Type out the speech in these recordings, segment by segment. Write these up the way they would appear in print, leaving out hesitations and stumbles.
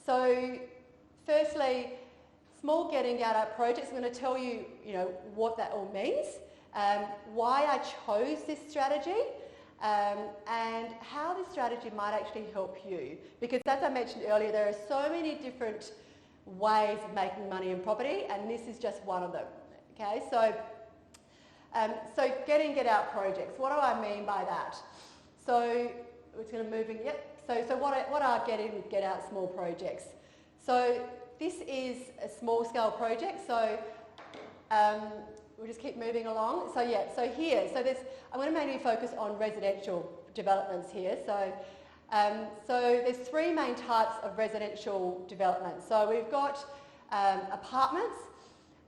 So firstly, small getting out of projects. I'm going to tell you, what that all means, why I chose this strategy, and how this strategy might actually help you. Because as I mentioned earlier, there are so many different ways of making money in property, and this is just one of them. Okay, so get out projects. What do I mean by that? So we're going to move in. Yep. So what are get out small projects? So this is a small scale project. So we'll just keep moving along. So here, I'm going to mainly focus on residential developments here. So there's three main types of residential development. So we've got apartments,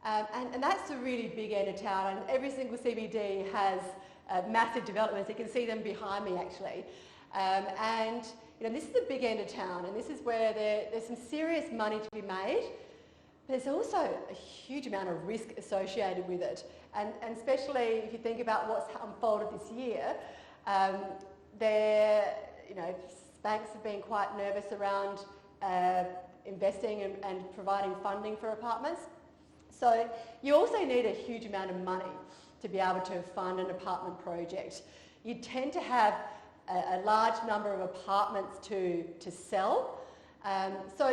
and that's the really big end of town, and every single CBD has massive developments. You can see them behind me actually. And this is the big end of town, and this is where there's some serious money to be made. But there's also a huge amount of risk associated with it, and especially if you think about what's unfolded this year, banks have been quite nervous around investing and providing funding for apartments. So you also need a huge amount of money to be able to fund an apartment project. You tend to have a large number of apartments to sell. So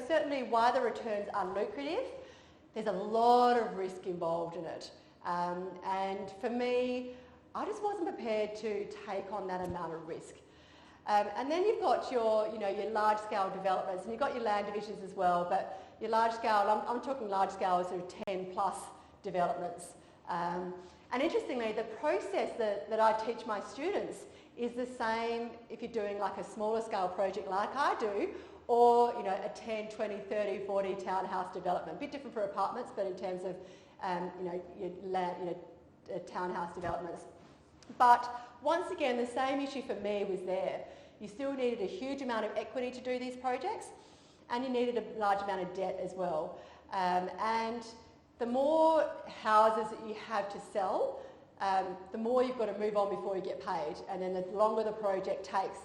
certainly while the returns are lucrative, there's a lot of risk involved in it. And for me, I just wasn't prepared to take on that amount of risk. And then you've got your large scale developments, and you've got your land divisions as well, but your large scale, I'm talking large scale, sort of 10 plus developments. And interestingly, the process that I teach my students is the same if you're doing like a smaller scale project like I do, or a 10, 20, 30, 40 townhouse development. A bit different for apartments, but in terms of your land, townhouse developments. But once again, the same issue for me was there. You still needed a huge amount of equity to do these projects, and you needed a large amount of debt as well. And the more houses that you have to sell, the more you've got to move on before you get paid, and then the longer the project takes.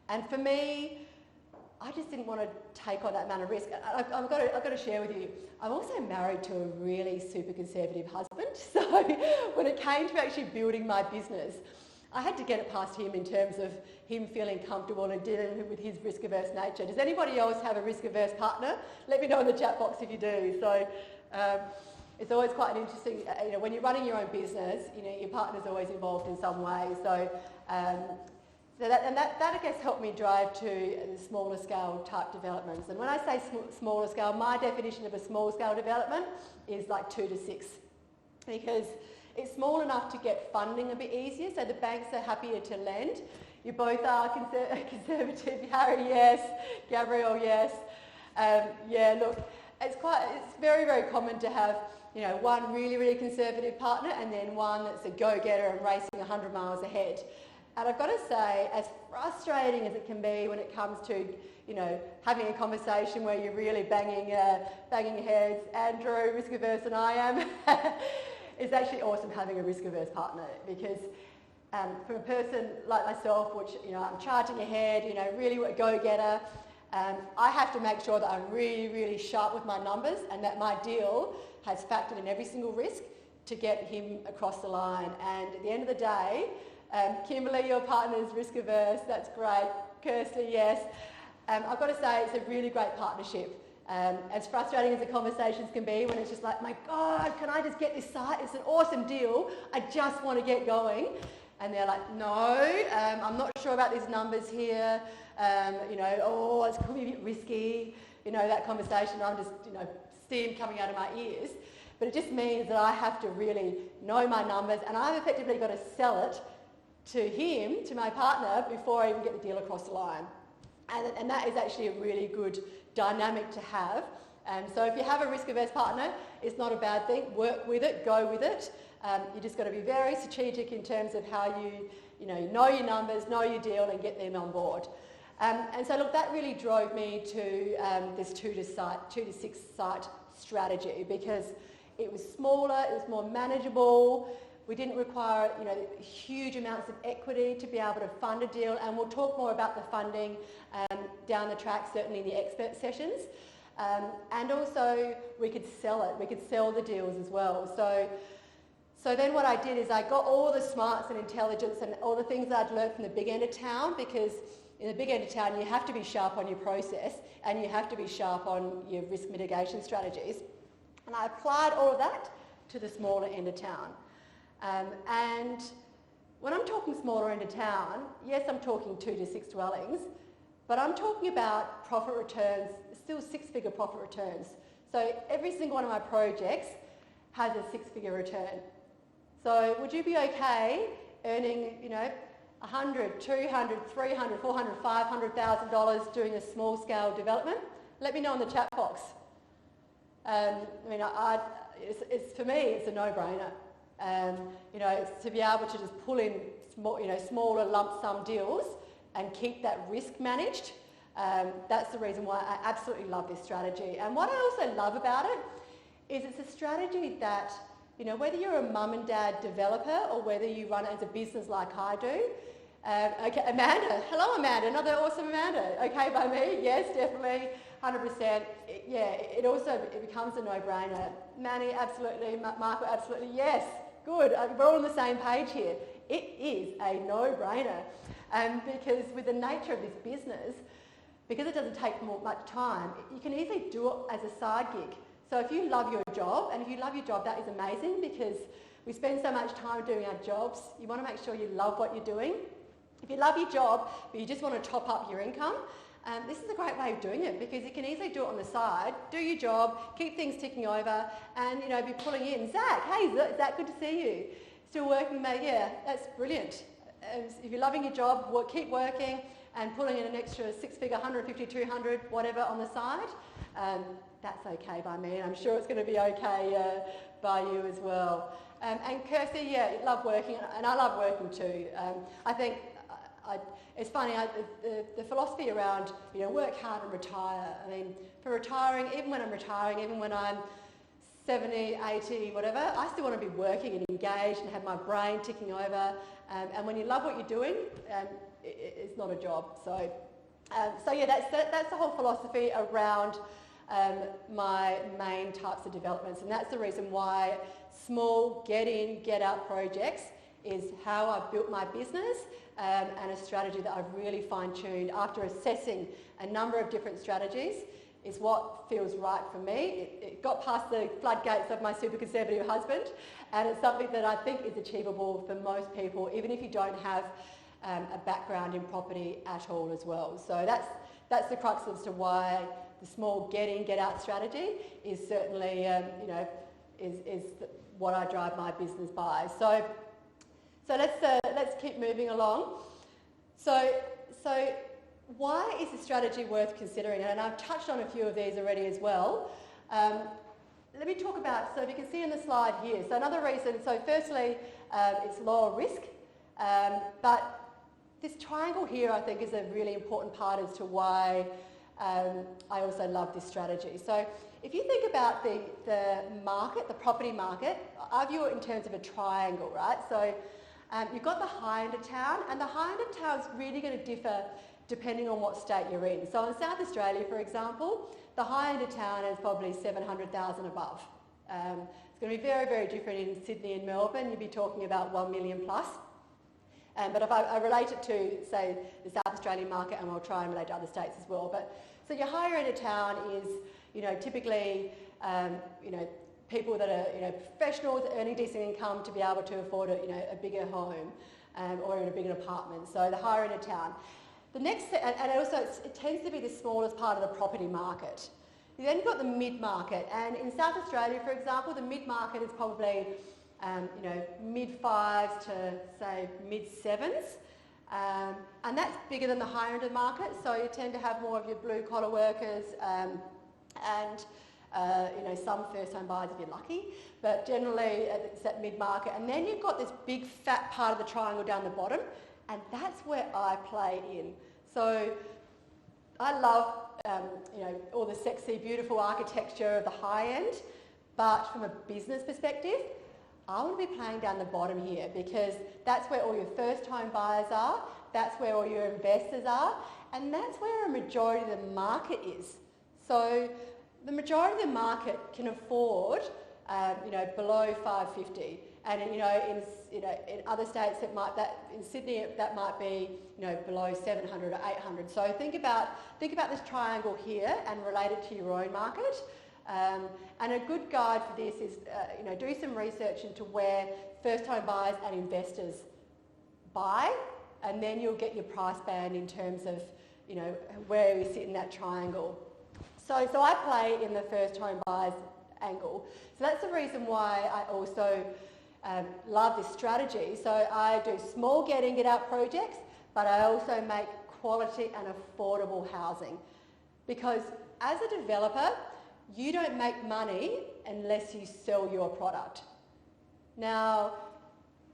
And for me, I just didn't want to take on that amount of risk. I've got to share with you, I'm also married to a really super conservative husband. So when it came to actually building my business, I had to get it past him in terms of him feeling comfortable and dealing with his risk-averse nature. Does anybody else have a risk-averse partner? Let me know in the chat box if you do. So it's always quite an interesting, when you're running your own business, your partner's always involved in some way. So that I guess helped me drive to the smaller scale type developments. And when I say smaller scale, my definition of a small scale development is like 2 to 6, because it's small enough to get funding a bit easier, so the banks are happier to lend. You both are conservative. Harry, yes. Gabrielle, yes. Look, it's very, very common to have one really, really conservative partner, and then one that's a go-getter and racing 100 miles ahead. And I've got to say, as frustrating as it can be when it comes to, having a conversation where you're really banging heads, Andrew, risk-averse, and I am, it's actually awesome having a risk-averse partner, because for a person like myself, which, I'm charging ahead, really a go-getter, I have to make sure that I'm really, really sharp with my numbers, and that my deal has factored in every single risk to get him across the line. And at the end of the day, Kimberly, your partner is risk averse, that's great. Kirsty, yes. I've got to say, it's a really great partnership. As frustrating as the conversations can be when it's just like, my God, can I just get this site? It's an awesome deal. I just want to get going. And they're like, no, I'm not sure about these numbers here. It's could be a bit risky. That conversation, I'm just, steam coming out of my ears. But it just means that I have to really know my numbers, and I've effectively got to sell it to him, to my partner, before I even get the deal across the line. And that is actually a really good dynamic to have. So if you have a risk-averse partner, it's not a bad thing. Work with it, go with it. You just got to be very strategic in terms of how you know your numbers, know your deal, and get them on board. And so look, that really drove me to this 2 to 6 site strategy, because it was smaller, it was more manageable. We didn't require huge amounts of equity to be able to fund a deal, and we'll talk more about the funding. down the track, certainly in the expert sessions. And also we could sell it. We could sell the deals as well. So then what I did is I got all the smarts and intelligence and all the things that I'd learned from the big end of town, because in the big end of town you have to be sharp on your process and you have to be sharp on your risk mitigation strategies. And I applied all of that to the smaller end of town. And when I'm talking smaller end of town, yes, I'm talking 2 to 6 dwellings, but I'm talking about profit returns, still 6-figure profit returns. So every single one of my projects has a 6-figure return. So would you be okay earning, $100, $200, $300, $400, $500,000 doing a small scale development? Let me know in the chat box. For me, it's a no-brainer. To be able to just pull in smaller lump sum deals and keep that risk managed. That's the reason why I absolutely love this strategy. And what I also love about it is it's a strategy that, whether you're a mum and dad developer or whether you run it as a business like I do. Okay, Amanda. Hello, Amanda. Another awesome Amanda. Okay by me? Yes, definitely. 100%. It becomes a no-brainer. Manny, absolutely. Marco, absolutely. Yes. Good. We're all on the same page here. It is a no-brainer. Because with the nature of this business, because it doesn't take much time, you can easily do it as a side gig. So if you love your job, and if you love your job, that is amazing, because we spend so much time doing our jobs. You want to make sure you love what you're doing. If you love your job, but you just want to top up your income, this is a great way of doing it, because you can easily do it on the side, do your job, keep things ticking over, and be pulling in. Zach, hey Zach, good to see you. Still working, mate? Yeah, that's brilliant. If you're loving your job, keep working and pulling in an extra 6-figure, 150, 200, whatever on the side. That's okay by me, and I'm sure it's going to be okay by you as well. And Kirsty, yeah, you love working, and I love working too. I think it's funny, the philosophy around, work hard and retire. I mean, for retiring, even when I'm retiring, even when I'm 70, 80, whatever, I still want to be working and engaged and have my brain ticking over. And when you love what you're doing, it's not a job. So yeah, that's the whole philosophy around my main types of developments. And that's the reason why small get in, get out projects is how I've built my business, and a strategy that I've really fine-tuned after assessing a number of different strategies is what feels right for me. It got past the floodgates of my super conservative husband, and it's something that I think is achievable for most people, even if you don't have a background in property at all as well. So that's the crux as to why the small get in, get out strategy is certainly, is what I drive my business by. So let's keep moving along. So why is the strategy worth considering? And I've touched on a few of these already as well. Let me talk about, so if you can see in the slide here, so another reason, so firstly, it's lower risk, but this triangle here I think is a really important part as to why I also love this strategy. So if you think about the market, the property market, I view it in terms of a triangle, right? So you've got the high end of town, and the high end of town is really going to differ depending on what state you're in. So in South Australia, for example, the high end of town is probably 700,000 above. It's going to be very, very different in Sydney and Melbourne. You'd be talking about 1 million plus. But if I relate it to, say, the South Australian market, and I'll try and relate to other states as well. But so your higher end of town is, typically, people that are, professionals earning decent income to be able to afford a bigger home or in a bigger apartment. So the higher end of town. The next, and also it tends to be the smallest part of the property market. You then got the mid-market, and in South Australia, for example, the mid-market is probably, mid-5s to say mid-7s, and that's bigger than the higher end of the market. So you tend to have more of your blue-collar workers and some first-home buyers if you're lucky, but generally it's that mid-market. And then you've got this big fat part of the triangle down the bottom, and that's where I play in. So I love, all the sexy, beautiful architecture of the high end, but from a business perspective, I want to be playing down the bottom here, because that's where all your first-home buyers are. that's where all your investors are, and that's where a majority of the market is. So the majority of the market can afford, below 550, and in other states in Sydney that might be below 700 or 800. So think about this triangle here and relate it to your own market. And a good guide for this is do some research into where first home buyers and investors buy, and then you'll get your price band in terms of where we sit in that triangle. So I play in the first home buyers angle. So that's the reason why I also love this strategy. So I do small get in, get out projects, but I also make quality and affordable housing. Because as a developer, you don't make money unless you sell your product. Now,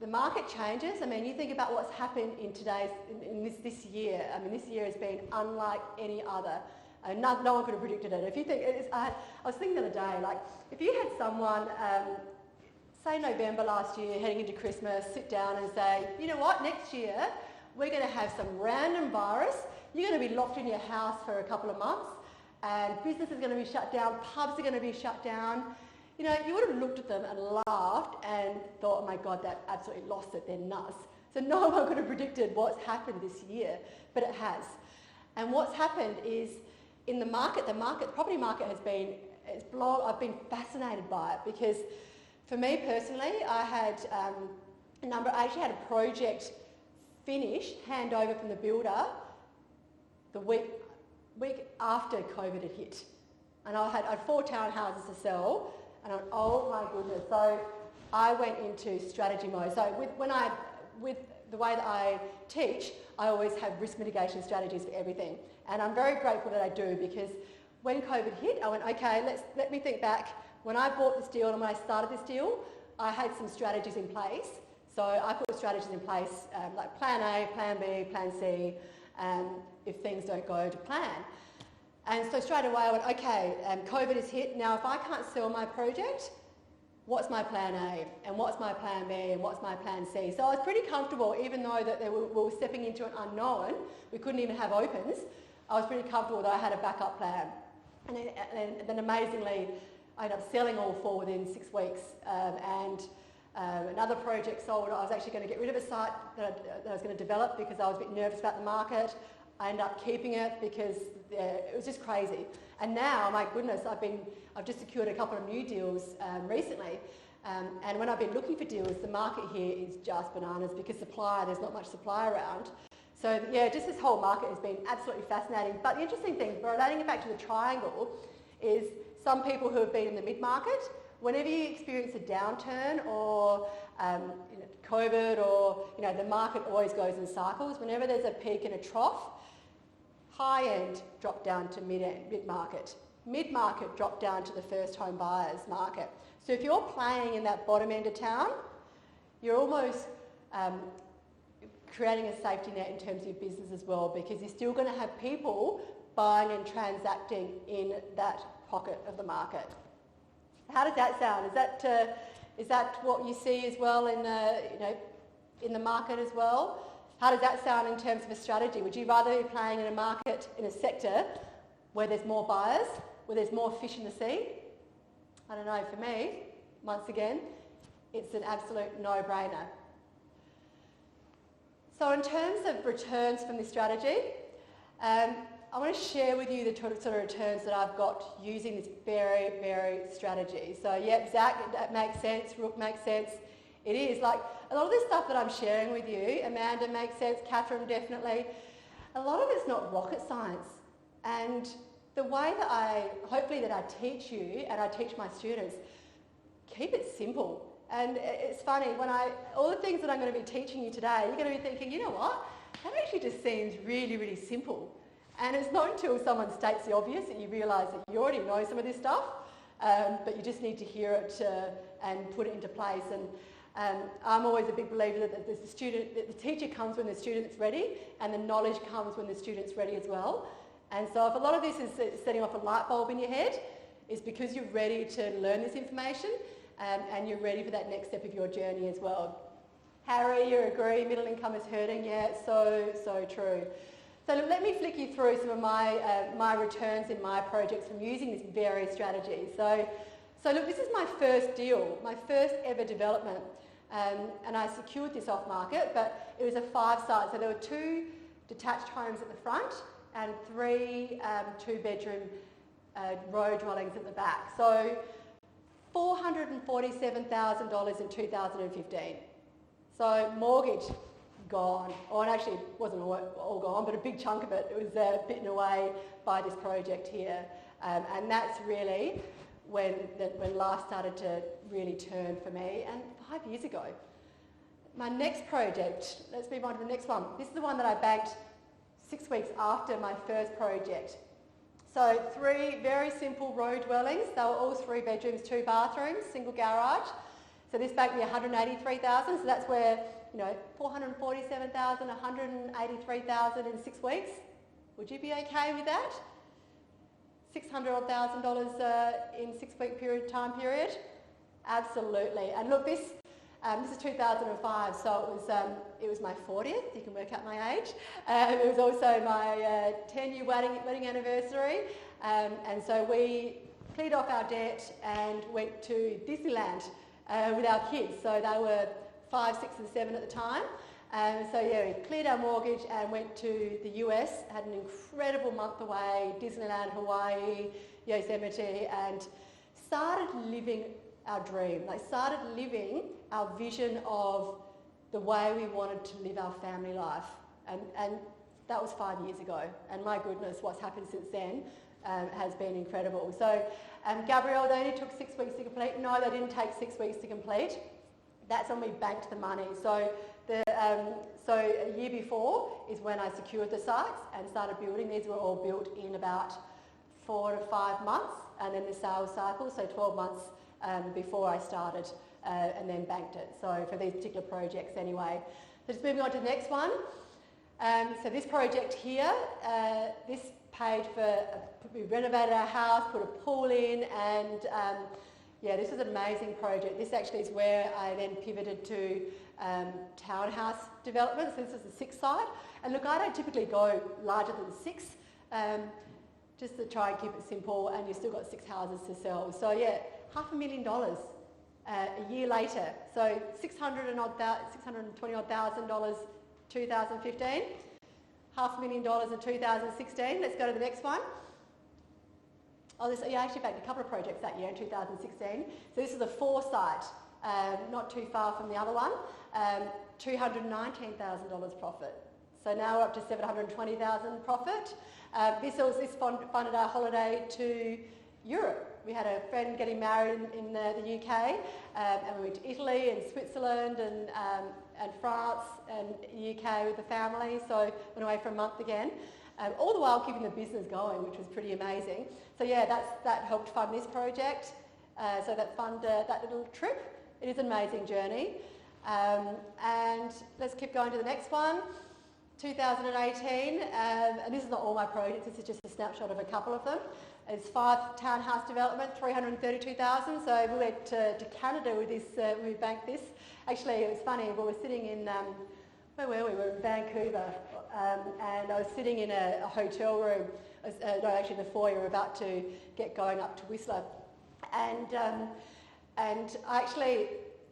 the market changes. I mean, you think about what's happened in this year. I mean, this year has been unlike any other. No one could have predicted it. If you think, I was thinking the other day, like, if you had someone, say November last year, heading into Christmas, sit down and say, you know what, next year we're going to have some random virus. You're going to be locked in your house for a couple of months, and business is going to be shut down, pubs are going to be shut down. You would have looked at them and laughed and thought, oh my God, they've absolutely lost it, they're nuts. So no one could have predicted what's happened this year, but it has. And what's happened is, in the property market has been, I've been fascinated by it, because for me personally, I had I actually had a project finished, hand over from the builder, the week after COVID had hit. And I had 4 townhouses to sell, and oh my goodness. So I went into strategy mode. So with the way that I teach, I always have risk mitigation strategies for everything. And I'm very grateful that I do, because when COVID hit, I went, okay, let me think back. When I bought this deal and when I started this deal, I had some strategies in place. So I put strategies in place like plan A, plan B, plan C, if things don't go to plan. And so straight away I went, okay, COVID has hit. Now if I can't sell my project, what's my plan A, and what's my plan B, and what's my plan C? So I was pretty comfortable, even though that we were stepping into an unknown, we couldn't even have opens, I was pretty comfortable that I had a backup plan. And then amazingly, I ended up selling all 4 within 6 weeks, and another project sold. I was actually going to get rid of a site that I was going to develop because I was a bit nervous about the market. I ended up keeping it because it was just crazy. And now, my goodness, I've just secured a couple of new deals recently. And when I've been looking for deals, the market here is just bananas, because there's not much supply around. So yeah, just this whole market has been absolutely fascinating. But the interesting thing, relating it back to the triangle, is some people who have been in the mid-market, whenever you experience a downturn or COVID, or the market always goes in cycles. Whenever there's a peak and a trough, high end drop down to mid-market. Mid-market drop down to the first home buyers market. So if you're playing in that bottom end of town, you're almost creating a safety net in terms of your business as well, because you're still going to have people buying and transacting in that pocket of the market. How does that sound? Is that what you see as well in the market as well? How does that sound in terms of a strategy? Would you rather be playing in a market, in a sector where there's more buyers, where there's more fish in the sea? I don't know, for me, once again, it's an absolute no-brainer. So in terms of returns from this strategy, I want to share with you the sort of returns that I've got using this very, very strategy. So yep, Zach, that makes sense, Rook makes sense. It is, like, a lot of this stuff that I'm sharing with you, Amanda makes sense, Catherine definitely, a lot of it's not rocket science. And the way that hopefully that I teach you and I teach my students, keep it simple. And it's funny, all the things that I'm going to be teaching you today, you're going to be thinking, you know what, that actually just seems really, really simple. And it's not until someone states the obvious that you realise that you already know some of this stuff, but you just need to hear it and put it into place. And I'm always a big believer that the teacher comes when the student's ready, and the knowledge comes when the student's ready as well. And so if a lot of this is setting off a light bulb in your head, it's because you're ready to learn this information, and you're ready for that next step of your journey as well. Harry, you agree, middle income is hurting? Yeah, so true. So look, let me flick you through some of my returns in my projects from using this various strategies. So look, this is my first deal, my first ever development, and I secured this off market, but it was a 5-site. So there were 2 detached homes at the front and 3 2-bedroom row dwellings at the back. So $447,000 in 2015. So mortgage gone, or actually it wasn't all gone, but a big chunk of it was bitten away by this project here, and that's really when life started to really turn for me, and 5 years ago. My next project, let's move on to the next one. This is the one that I banked 6 weeks after my first project. So 3 very simple row dwellings. They were all 3 bedrooms, 2 bathrooms, single garage. So this banked me $183,000. So that's where, $447,000, $183,000 in 6 weeks. Would you be okay with that? $600,000 in 6-week time period. Absolutely. And look, this is 2005, so it was my 40th. You can work out my age. It was also my 10-year wedding anniversary, and so we cleared off our debt and went to Disneyland with our kids. So they were 5, 6, and 7 at the time. So yeah, we cleared our mortgage and went to the US. Had an incredible month away, Disneyland, Hawaii, Yosemite, and started living our dream. Like started living our vision of the way we wanted to live our family life. And that was 5 years ago. And my goodness, what's happened since then has been incredible. So Gabrielle, they only took 6 weeks to complete. No, they didn't take 6 weeks to complete. That's when we banked the money. So a year before is when I secured the sites and started building. These were all built in about 4 to 5 months, and then the sales cycle, so 12 months before I started, and then banked it. So for these particular projects anyway. So just moving on to the next one. So this project here, this paid for, we renovated our house, put a pool in, and yeah, this was an amazing project. This actually is where I then pivoted to townhouse development. So this is the 6th site. And look, I don't typically go larger than 6, just to try and keep it simple, and you've still got 6 houses to sell. So yeah, $500,000 a year later. So $620,000 2015, $500,000 in 2016. Let's go to the next one. I actually banked a couple of projects that year in 2016. So this is a 4-site, not too far from the other one, $219,000 profit. So now we're up to $720,000 profit. This funded our holiday to Europe. We had a friend getting married in the UK, and we went to Italy and Switzerland and France and UK with the family. So went away for a month again. All the while keeping the business going, which was pretty amazing. So yeah, that helped fund this project. So that funded that little trip. It is an amazing journey. And let's keep going to the next one. 2018, and this is not all my projects, this is just a snapshot of a couple of them. It's 5 townhouse development, $332,000. So we went to Canada with this, we banked this. Actually, it was funny, we were sitting in, where were we? We were in Vancouver, and I was sitting in a hotel room, actually in the foyer, we were about to get going up to Whistler. And I actually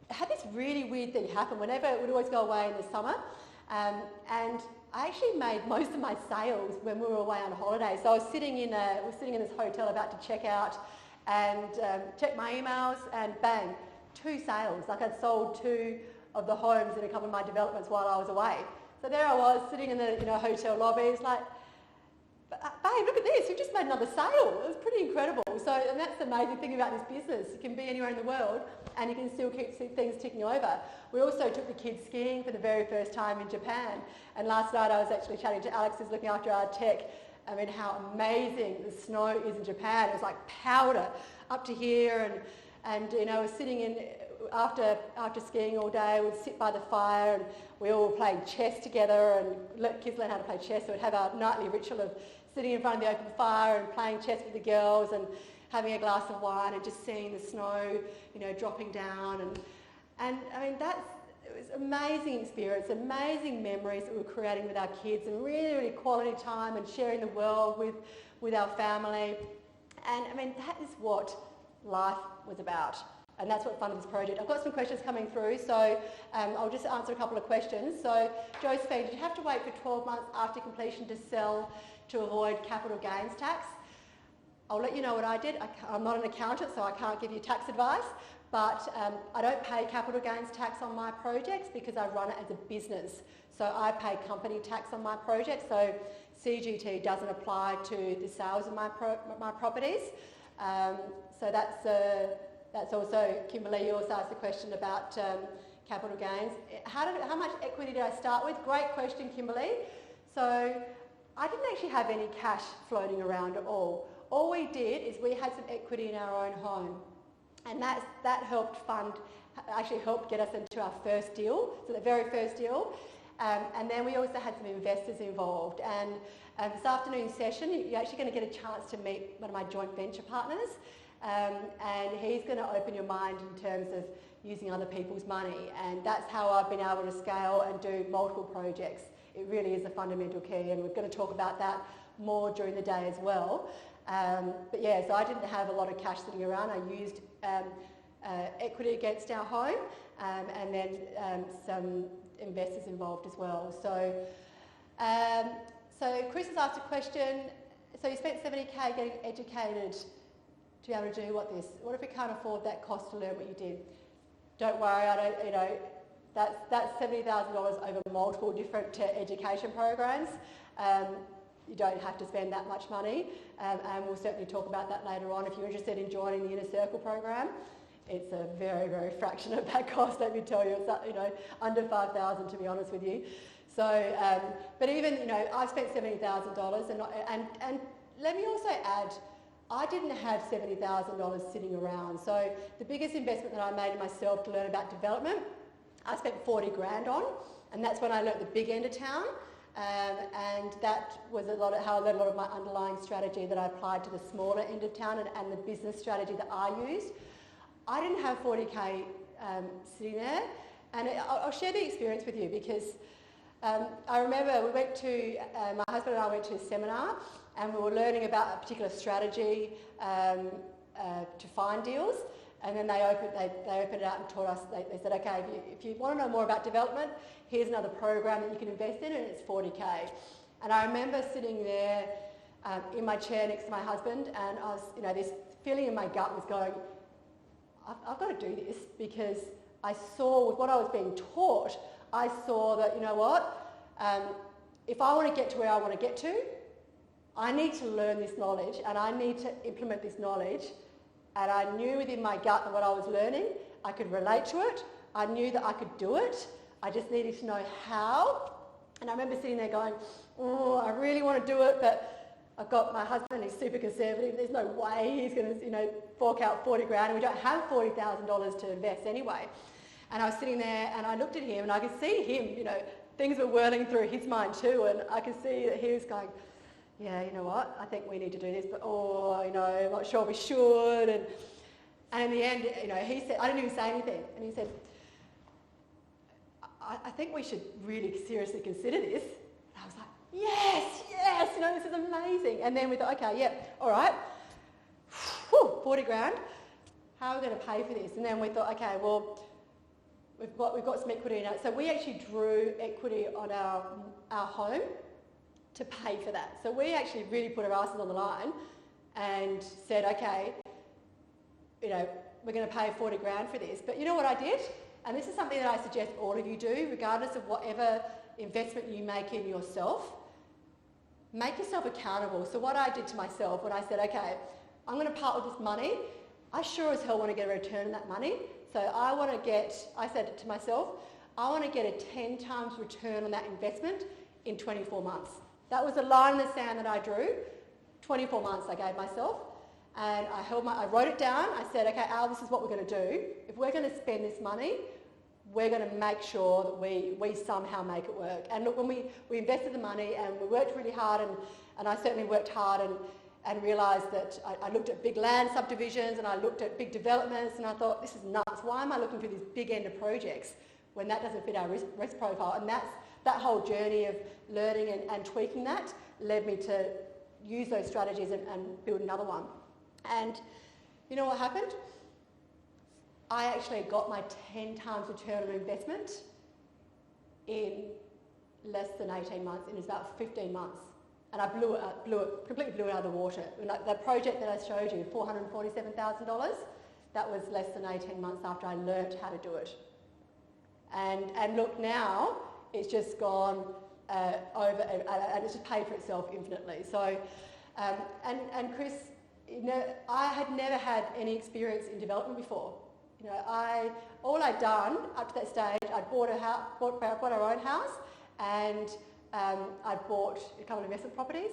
had this really weird thing happen. Whenever, it would always go away in the summer, and I actually made most of my sales when we were away on holiday. So I was sitting in this hotel about to check out and check my emails, and bang, 2 sales. Like I'd sold 2 of the homes in a couple of my developments while I was away. So there I was sitting in the hotel lobby. It's like, babe, look at this, we've just made another sale. It was pretty incredible. So, and that's the amazing thing about this business. You can be anywhere in the world and you can still keep things ticking over. We also took the kids skiing for the very first time in Japan. And last night I was actually chatting to Alex, who's looking after our tech. I mean, how amazing the snow is in Japan. It was like powder up to here, and I was sitting in, after skiing all day, we'd sit by the fire and we all played chess together and let kids learn how to play chess. So we'd have our nightly ritual of sitting in front of the open fire and playing chess with the girls and having a glass of wine and just seeing the snow, dropping down. And I mean, was amazing experience, amazing memories that we were creating with our kids, and really, really quality time and sharing the world with our family. And I mean, that is what life was about. And that's what funded this project. I've got some questions coming through, so I'll just answer a couple of questions. So, Josephine, did you have to wait for 12 months after completion to sell to avoid capital gains tax? I'll let you know what I did. I'm not an accountant, so I can't give you tax advice, but I don't pay capital gains tax on my projects because I run it as a business. So I pay company tax on my projects, so CGT doesn't apply to the sales of my properties. So that's also, Kimberly, you also asked the question about capital gains. How much equity did I start with? Great question, Kimberly. So I didn't actually have any cash floating around at all. All we did is we had some equity in our own home, and that helped get us into our first deal, so the very first deal. And then we also had some investors involved. And this afternoon session, you're actually going to get a chance to meet one of my joint venture partners, and he's going to open your mind in terms of using other people's money. And that's how I've been able to scale and do multiple projects. It really is a fundamental key, and we're going to talk about that more during the day as well. But yeah, so I didn't have a lot of cash sitting around. I used equity against our home, and then some investors involved as well. So Chris has asked a question. So you spent 70k getting educated to be able to do what if we can't afford that cost to learn what you did? Don't worry, that's $70,000 over multiple different education programs. You don't have to spend that much money, and we'll certainly talk about that later on. If you're interested in joining the Inner Circle program, it's a very, very fraction of that cost, let me tell you. It's under $5,000, to be honest with you. So, but even, I've spent $70,000, and let me also add, I didn't have $70,000 sitting around. So the biggest investment that I made in myself to learn about development, I spent 40 grand on, and that's when I learnt the big end of town. And that was how I learned a lot of my underlying strategy that I applied to the smaller end of town and the business strategy that I used. I didn't have 40k sitting there, and I'll share the experience with you because I remember my husband and I went to a seminar, and we were learning about a particular strategy to find deals. And then they opened it out and taught us, they said, okay, if you want to know more about development, here's another program that you can invest in, and it's 40k. And I remember sitting there in my chair next to my husband, and I was, this feeling in my gut was going, I've got to do this, because I saw with what I was being taught, I saw that, if I want to get to where I want to get to, I need to learn this knowledge, and I need to implement this knowledge. And I knew within my gut that what I was learning, I could relate to it. I knew that I could do it. I just needed to know how. And I remember sitting there going, I really want to do it, but I've got my husband, he's super conservative. There's no way he's going to, fork out 40 grand. And we don't have $40,000 to invest anyway. And I was sitting there and I looked at him and I could see him, things were whirling through his mind too. And I could see that he was going, yeah, you know what, I think we need to do this, but I'm not sure we should. And in the end, he said, I didn't even say anything. And he said, I think we should really seriously consider this. And I was like, yes, this is amazing. And then we thought, okay, yeah, all right, 40 grand, how are we going to pay for this? And then we thought, okay, well, we've got some equity in it. So we actually drew equity on our home to pay for that. So we actually really put our asses on the line and said, okay, we're going to pay 40 grand for this. But you know what I did? And this is something that I suggest all of you do, regardless of whatever investment you make in yourself. Make yourself accountable. So what I did to myself when I said, okay, I'm going to part with this money, I sure as hell want to get a return on that money. So I said to myself, I want to get a 10 times return on that investment in 24 months. That was a line in the sand that I drew. 24 months I gave myself. And I wrote it down. I said, okay, Al, this is what we're going to do. If we're going to spend this money, we're going to make sure that we somehow make it work. And look, when we invested the money and we worked really hard, and I certainly worked hard and realised that I looked at big land subdivisions and I looked at big developments, and I thought, this is nuts. Why am I looking for these big end of projects when that doesn't fit our risk profile. And that whole journey of learning and tweaking that led me to use those strategies and build another one. And you know what happened? I actually got my 10 times return on investment in less than 18 months, in about 15 months. And I completely blew it out of the water. Like that project that I showed you, $447,000, that was less than 18 months after I learnt how to do it. And look now, it's just gone over, and it's just paid for itself infinitely. So, and Chris, you know, I had never had any experience in development before. You know, all I'd done up to that stage, I'd bought our own house, and I'd bought a couple of investment properties,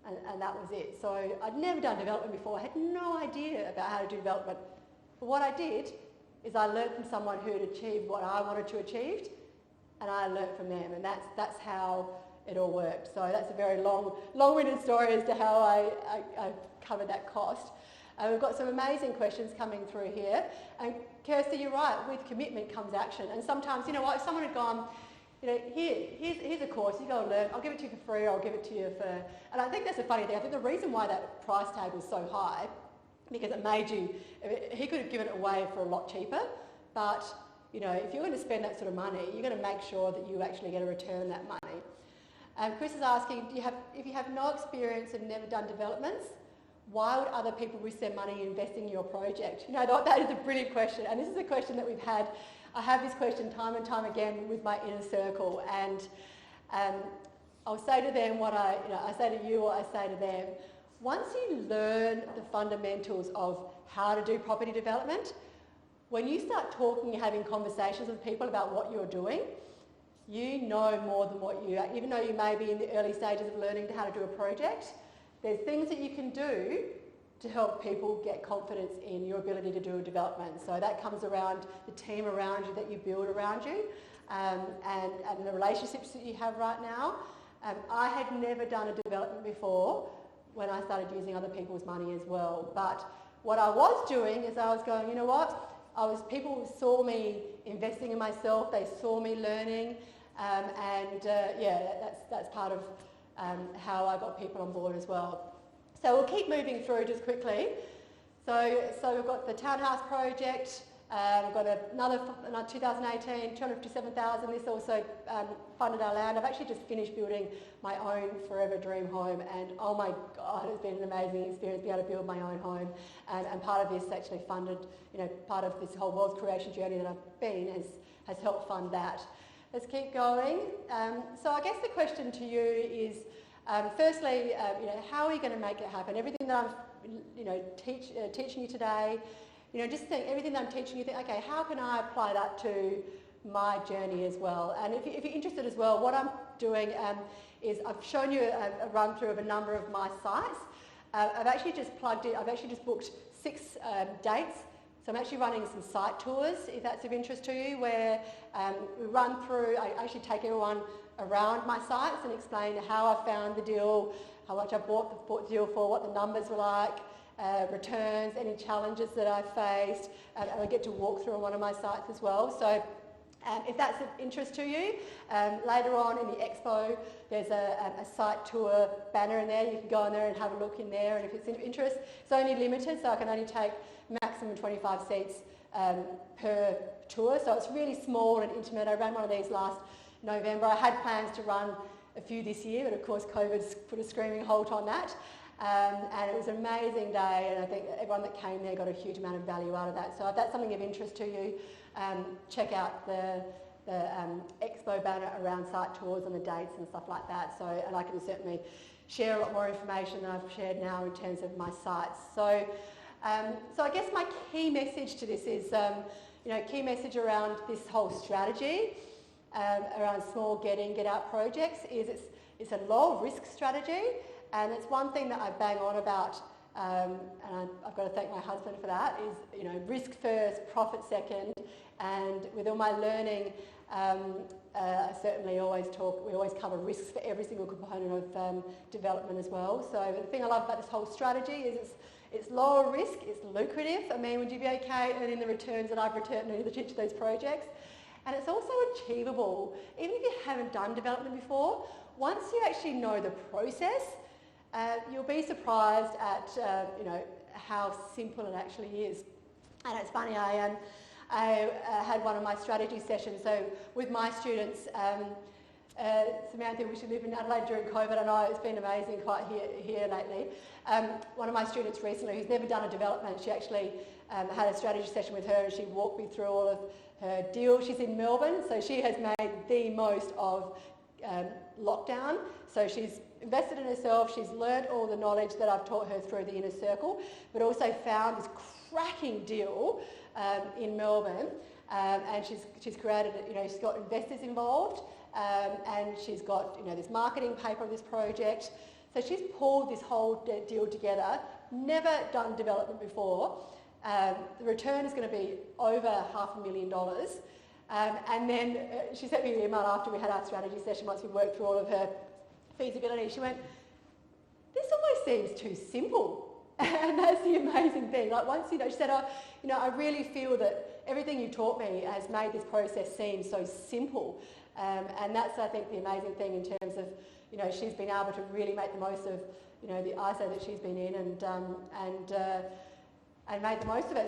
and that was it. So I'd never done development before. I had no idea about how to do development. But what I did is I learned from someone who had achieved what I wanted to achieve, and I learnt from them, and that's how it all worked. So that's a very long-winded story as to how I covered that cost. We've got some amazing questions coming through here. And Kirsty, you're right, with commitment comes action. And sometimes, you know what, if someone had gone, you know, here's a course, you go and learn, I'll give it to you for free, or I'll give it to you for... And I think that's a funny thing. I think the reason why that price tag was so high, because it made you... He could have given it away for a lot cheaper, but, you know, if you're going to spend that sort of money, you're going to make sure that you actually get a return on that money. Chris is asking, if you have no experience and never done developments, why would other people risk their money investing in your project? You know, that is a brilliant question, and this is a question that we've had. I have this question time and time again with my inner circle, and I'll say to them I say to you what I say to them. Once you learn the fundamentals of how to do property development, when you start talking and having conversations with people about what you're doing, you know more than what you, even though you may be in the early stages of learning how to do a project, there's things that you can do to help people get confidence in your ability to do a development. So that comes around the team around you that you build around you, and the relationships that you have right now. I had never done a development before when I started using other people's money as well. But what I was doing is I was going, you know what? People saw me investing in myself. They saw me learning, that's part of how I got people on board as well. So we'll keep moving through just quickly. So we've got the Townhouse project. We've got another 2018, $257,000. This also funded our land. I've actually just finished building my own forever dream home, and oh my God, it's been an amazing experience being able to build my own home. And part of this actually funded, you know, part of this whole wealth creation journey that I've been has helped fund that. Let's keep going. So I guess the question to you is, firstly, you know, how are you going to make it happen? Everything that I'm, you know, teaching you today, you know, just think everything that I'm teaching you, think, okay, how can I apply that to my journey as well? And if you're interested as well, what I'm doing is I've shown you a run through of a number of my sites. I've actually just booked 6 dates. So I'm actually running some site tours, if that's of interest to you, where we run through, I actually take everyone around my sites and explain how I found the deal, how much I bought the deal for, what the numbers were like, returns, any challenges that I faced, and I get to walk through on one of my sites as well. So if that's of interest to you, later on in the expo, there's a site tour banner in there. You can go in there and have a look in there, and if it's of interest, it's only limited, so I can only take maximum 25 seats per tour, so it's really small and intimate. I ran one of these last November. I had plans to run a few this year, but of course COVID's put a screaming halt on that. And it was an amazing day, and I think everyone that came there got a huge amount of value out of that. So if that's something of interest to you, check out the expo banner around site tours and the dates and stuff like that. So, and I can certainly share a lot more information than I've shared now in terms of my sites. So, so I guess my key message to this is, you know, key message around this whole strategy, around small get out projects is it's a low risk strategy. And it's one thing that I bang on about, and I've got to thank my husband for that, is, you know, risk first, profit second. And with all my learning, I certainly we always cover risks for every single component of development as well. So the thing I love about this whole strategy is it's lower risk, it's lucrative. I mean, would you be okay earning the returns that I've returned to each of those projects? and it's also achievable. Even if you haven't done development before, once you actually know the process, you'll be surprised at how simple it actually is. And it's funny, I had one of my strategy sessions, so with my students, Samantha, we should live in Adelaide during COVID. I know it's been amazing quite here lately. One of my students recently, who's never done a development, she actually had a strategy session with her and she walked me through all of her deals. She's in Melbourne, so she has made the most of lockdown. So she's invested in herself, she's learnt all the knowledge that I've taught her through the inner circle, but also found this cracking deal in Melbourne, and she's created, she's got investors involved, and she's got, this marketing paper of this project. So she's pulled this whole deal together, never done development before. The return is going to be over $500,000. And then she sent me an email after we had our strategy session, once we worked through all of her feasibility. She went, this almost seems too simple. And that's the amazing thing. Like once, she said, I really feel that everything you taught me has made this process seem so simple. And that's, I think, the amazing thing in terms of, she's been able to really make the most of, the ISO that she's been in and made the most of it.